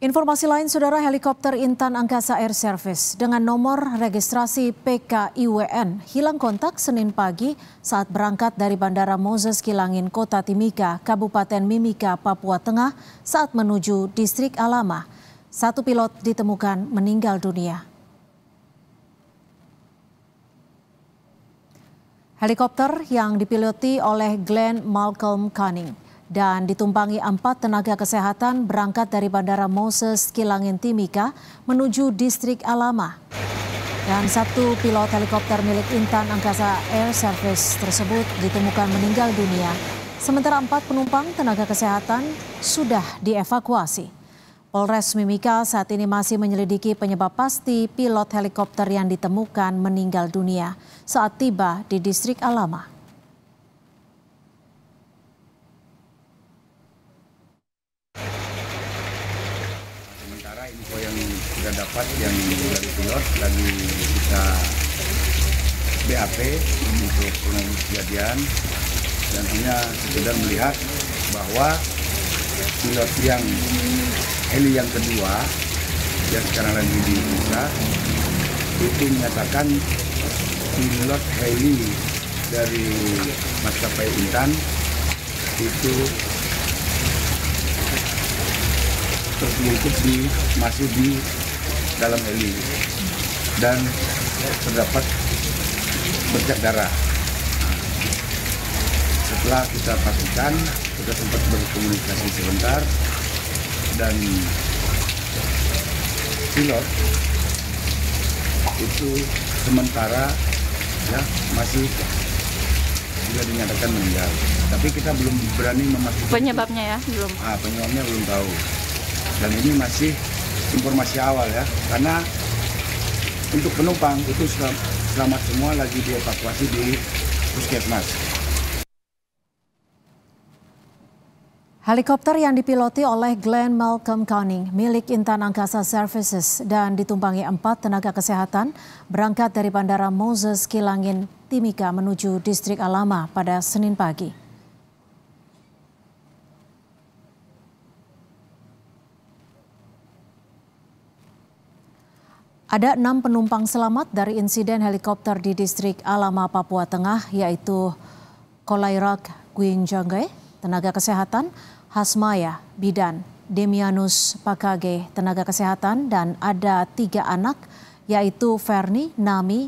Informasi lain, Saudara, helikopter Intan Angkasa Air Service dengan nomor registrasi PKIWN hilang kontak Senin pagi saat berangkat dari Bandara Moses Kilangin, Kota Timika, Kabupaten Mimika, Papua Tengah saat menuju Distrik Alama. Satu pilot ditemukan meninggal dunia. Helikopter yang dipiloti oleh Glenn Malcolm Canning dan ditumpangi 4 tenaga kesehatan berangkat dari Bandara Moses Kilangin Timika menuju Distrik Alama. Dan satu pilot helikopter milik Intan Angkasa Air Service tersebut ditemukan meninggal dunia. Sementara 4 penumpang tenaga kesehatan sudah dievakuasi. Polres Mimika saat ini masih menyelidiki penyebab pasti pilot helikopter yang ditemukan meninggal dunia saat tiba di Distrik Alama. Sementara info yang sudah dapat yang dari pilot lagi kita BAP untuk kronologi kejadian dan hanya sekedar melihat bahwa pilot yang heli yang kedua yang sekarang lagi di Indonesia itu menyatakan pilot heli dari maskapai Intan itu terselungkup masih di dalam heli dan terdapat bercak darah. Setelah kita pastikan, kita sempat berkomunikasi sebentar dan pilot itu sementara ya masih juga dinyatakan meninggal. Tapi kita belum berani memastikan penyebabnya ya, belum. Penyebabnya belum tahu. Dan ini masih informasi awal ya, karena untuk penumpang itu selamat semua lagi dievakuasi di puskesmas. Helikopter yang dipiloti oleh Glenn Malcolm Canning milik Intan Angkasa Services dan ditumpangi 4 tenaga kesehatan berangkat dari Bandara Moses Kilangin Timika menuju Distrik Alama pada Senin pagi. Ada 6 penumpang selamat dari insiden helikopter di Distrik Alama, Papua Tengah, yaitu Kolairak Gwinjangge, tenaga kesehatan, Hasmaya Bidan, Demianus Pakage, tenaga kesehatan, dan ada 3 anak, yaitu Ferni, Nami,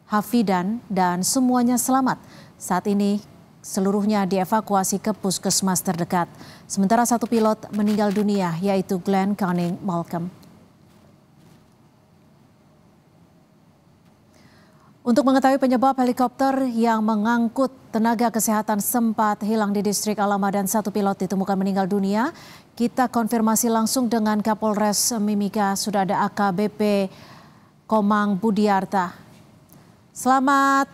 Hafidan, dan semuanya selamat. Saat ini seluruhnya dievakuasi ke puskesmas terdekat. Sementara satu pilot meninggal dunia, yaitu Glenn Canning Malcolm. Untuk mengetahui penyebab helikopter yang mengangkut tenaga kesehatan sempat hilang di Distrik Alama dan satu pilot ditemukan meninggal dunia, kita konfirmasi langsung dengan Kapolres Mimika. Sudah ada AKBP Komang Budiarta. Selamat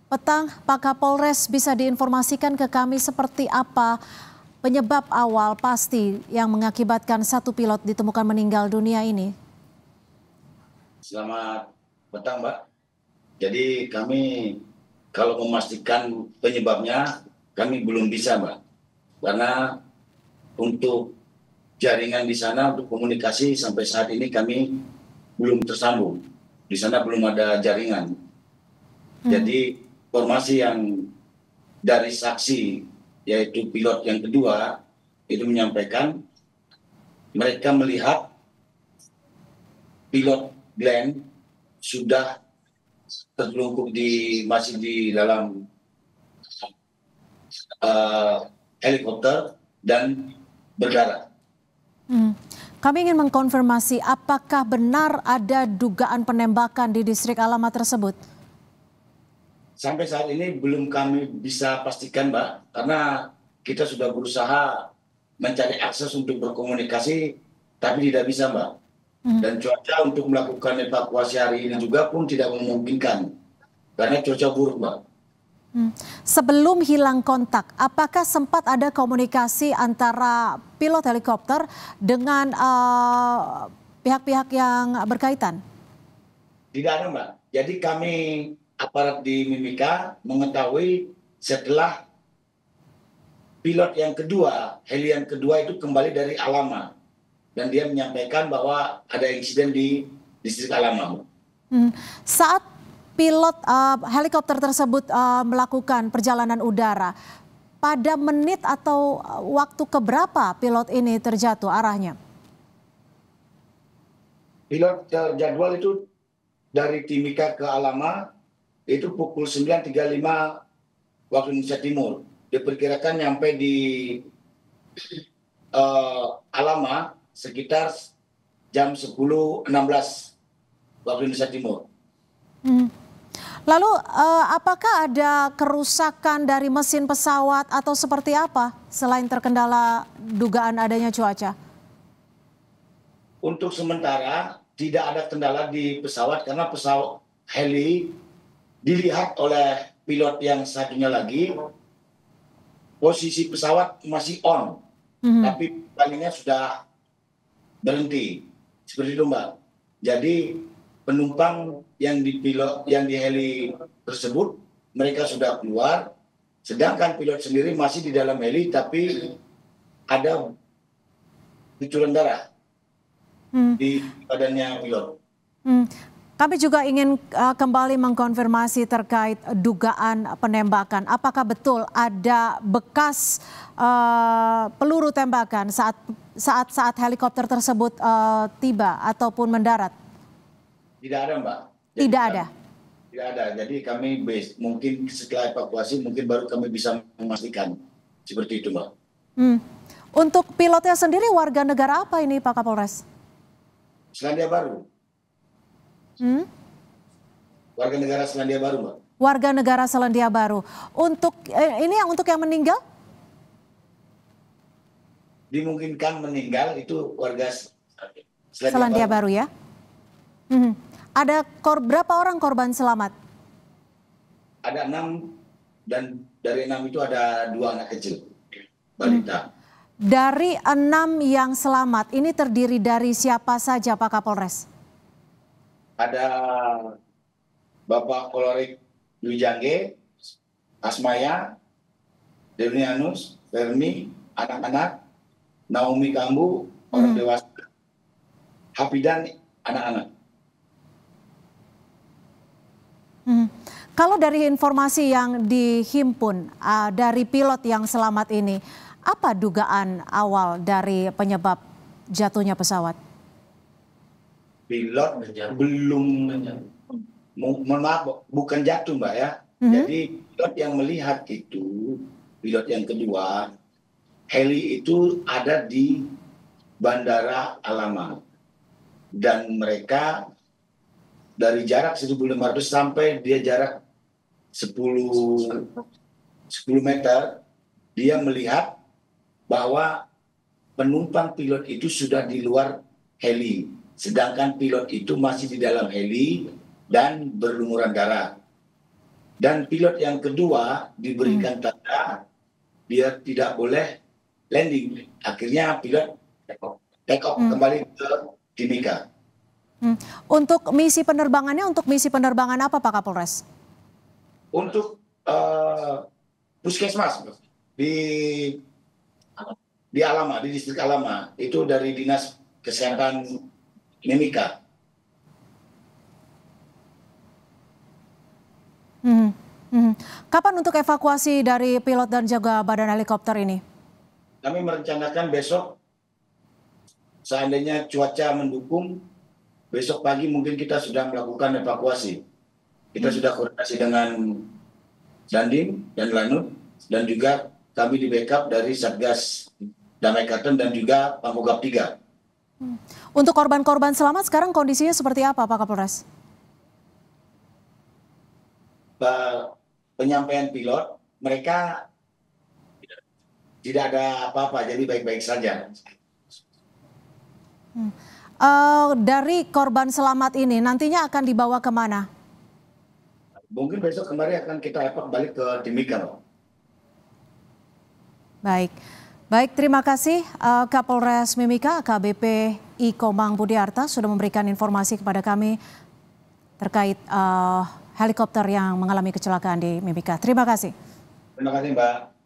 petang Pak Kapolres, bisa diinformasikan ke kami seperti apa penyebab awal pasti yang mengakibatkan satu pilot ditemukan meninggal dunia ini? Selamat petang Mbak. Jadi kami kalau memastikan penyebabnya kami belum bisa Mbak. Karena untuk jaringan di sana untuk komunikasi sampai saat ini kami belum tersambung. Di sana belum ada jaringan. Jadi informasi yang dari saksi yaitu pilot yang kedua itu menyampaikan mereka melihat pilot Glenn sudah terselungkup masih di dalam helikopter dan berdarah. Kami ingin mengkonfirmasi apakah benar ada dugaan penembakan di Distrik Alama tersebut? Sampai saat ini belum kami bisa pastikan Mbak, karena kita sudah berusaha mencari akses untuk berkomunikasi tapi tidak bisa Mbak. Dan cuaca untuk melakukan evakuasi hari ini juga pun tidak memungkinkan karena cuaca buruk Mbak. Sebelum hilang kontak, apakah sempat ada komunikasi antara pilot helikopter dengan pihak-pihak yang berkaitan? Tidak ada Mbak. Jadi kami aparat di Mimika mengetahui setelah pilot yang kedua, heli yang kedua itu kembali dari Alama. dan dia menyampaikan bahwa ada insiden di distrik Alama. Saat pilot helikopter tersebut melakukan perjalanan udara, pada menit atau waktu keberapa pilot ini terjatuh arahnya? Pilot jadwal itu dari Timika ke Alama itu pukul 9.35 waktu Indonesia Timur. Diperkirakan nyampe di Alama sekitar jam 10.16 waktu Indonesia Timur. Lalu apakah ada kerusakan dari mesin pesawat atau seperti apa selain terkendala dugaan adanya cuaca? Untuk sementara tidak ada kendala di pesawat karena pesawat heli dilihat oleh pilot yang satunya lagi, posisi pesawat masih on, tapi palingnya sudah berhenti, seperti itu Mbak. Jadi penumpang yang di heli tersebut mereka sudah keluar, sedangkan pilot sendiri masih di dalam heli tapi ada kucuran darah di badannya pilot. Kami juga ingin kembali mengkonfirmasi terkait dugaan penembakan. Apakah betul ada bekas peluru tembakan saat helikopter tersebut tiba ataupun mendarat? Tidak ada, Mbak. Tidak ada. Tidak ada. Jadi kami mungkin setelah evakuasi mungkin baru kami bisa memastikan seperti itu, Mbak. Untuk pilotnya sendiri warga negara apa ini, Pak Kapolres? Selandia Baru. Warga negara Selandia Baru, Mbak. Warga negara Selandia Baru. Untuk ini untuk yang meninggal? Dimungkinkan meninggal itu warga Selandia Baru ya. Ada berapa orang korban selamat? Ada 6 dan dari 6 itu ada 2 anak kecil, balita. Dari 6 yang selamat, ini terdiri dari siapa saja Pak Kapolres? Ada Bapak Kolorik Dwi Jangge, Asmaya, Devnianus, Fermi, anak-anak, Naomi Kambu, orang dewasa, Hafidan, anak-anak. Kalau dari informasi yang dihimpun dari pilot yang selamat ini, apa dugaan awal dari penyebab jatuhnya pesawat? Pilot belum, mohon maaf, bukan jatuh Mbak ya. Jadi pilot yang melihat itu, pilot yang kedua, heli itu ada di Bandara Alama. Dan mereka dari jarak 1.500 sampai dia jarak 10 meter, dia melihat bahwa penumpang pilot itu sudah di luar heli, sedangkan pilot itu masih di dalam heli dan berlumuran darah. Dan pilot yang kedua diberikan tanda dia tidak boleh landing. Akhirnya pilot take off kembali ke Timika. Untuk misi penerbangannya, untuk misi penerbangan apa Pak Kapolres? Untuk puskesmas di Alama, di distrik Alama, itu dari Dinas Kesehatan Mimika. Kapan untuk evakuasi dari pilot dan juga badan helikopter ini? Kami merencanakan besok, seandainya cuaca mendukung, besok pagi mungkin kita sudah melakukan evakuasi. Kita sudah koordinasi dengan Dandim dan Lanut, dan juga kami di backup dari Satgas Damai Kartens dan juga Pamogap 3. Untuk korban-korban selamat sekarang kondisinya seperti apa Pak Kapolres? Penyampaian pilot, mereka tidak ada apa-apa, jadi baik-baik saja. Dari korban selamat ini nantinya akan dibawa kemana? Mungkin besok kemarin akan kita evakuasi balik ke Timika. Baik, terima kasih Kapolres Mimika AKBP I Komang Budiarta sudah memberikan informasi kepada kami terkait helikopter yang mengalami kecelakaan di Mimika. Terima kasih. Terima kasih Mbak.